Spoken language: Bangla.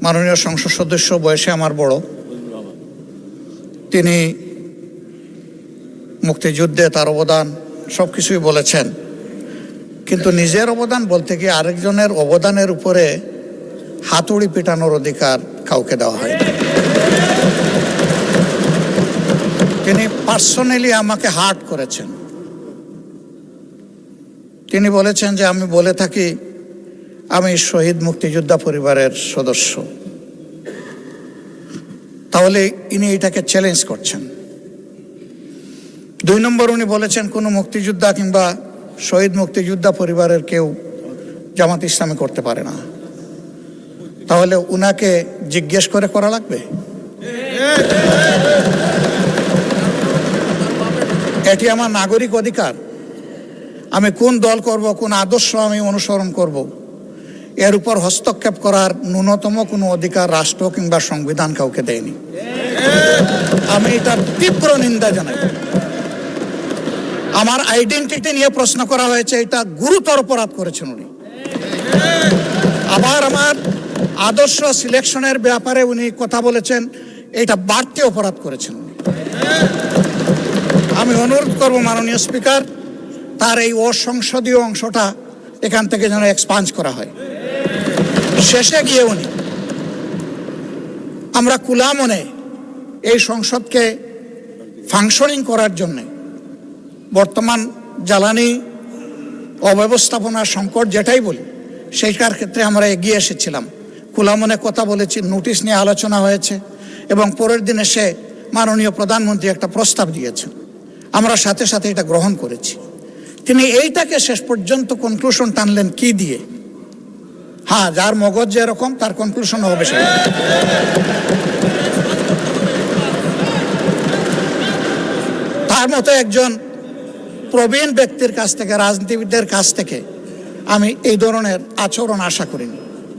মাননীয় সংসদ সদস্য, বয়সে আমার বড়, তিনি মুক্তিযুদ্ধে তার অবদান সব কিছুই বলেছেন, কিন্তু নিজের অবদান বলতে গিয়ে আরেকজনের অবদানের উপরে হাতুড়ি পিটানোর অধিকার কাউকে দেওয়া হয়। তিনি পার্সোনালি আমাকে হার্ট করেছেন। তিনি বলেছেন যে আমি বলে থাকি আমি শহীদ মুক্তিযোদ্ধা পরিবারের সদস্য, তাহলে ইনি এটাকে চ্যালেঞ্জ করছেন। 2 নম্বর, উনি বলেছেন কোনো মুক্তিযোদ্ধা কিংবা শহীদ মুক্তিযোদ্ধা পরিবারের কেউ জামাত ইসলামী করতে পারে না। তাহলে উনাকে জিজ্ঞেস করে করা লাগবে? এটি আমার নাগরিক অধিকার। আমি কোন দল করব, কোন আদর্শ আমি অনুসরণ করব, এর উপর হস্তক্ষেপ করার ন্যূনতম কোনো অধিকার রাষ্ট্র কিংবা সংবিধান কাউকে দেয়নি। আমি এটা তীব্র নিন্দা জানাই। আমার আইডেন্টিটি নিয়ে প্রশ্ন করা হয়েছে, এটা গুরুতর অপরাধ করেছেন উনি। আবার আমার আদর্শ সিলেকশনের ব্যাপারে উনি কথা বলেছেন, এটা বাড়তি অপরাধ করেছেন উনি। আমি অনুরোধ করব মাননীয় স্পিকার, তার এই অসংসদীয় অংশটা এখান থেকে যেন এক্সপাঞ্জ করা হয়। শেষে গিয়ে উনি, আমরা খোলা মনে এই সংসদকে ফাংশনিং করার জন্যে, বর্তমান জ্বালানি অব্যবস্থাপনা সংকট যেটাই বলি, সেইটার ক্ষেত্রে আমরা এগিয়ে এসেছিলাম, খোলা মনে কথা বলেছি, নোটিশ নিয়ে আলোচনা হয়েছে এবং পরের দিনে সে মাননীয় প্রধানমন্ত্রী একটা প্রস্তাব দিয়েছেন, আমরা সাথে সাথে এটা গ্রহণ করেছি। তিনি এইটাকে শেষ পর্যন্ত কনক্লুশন টানলেন কি দিয়ে? হ্যাঁ, যার মগজ যেরকম তার কনক্লুশন হবে সেটা। তার মতো একজন প্রবীণ ব্যক্তির কাছ থেকে, রাজনীতিবিদদের কাছ থেকে আমি এই ধরনের আচরণ আশা করিনি।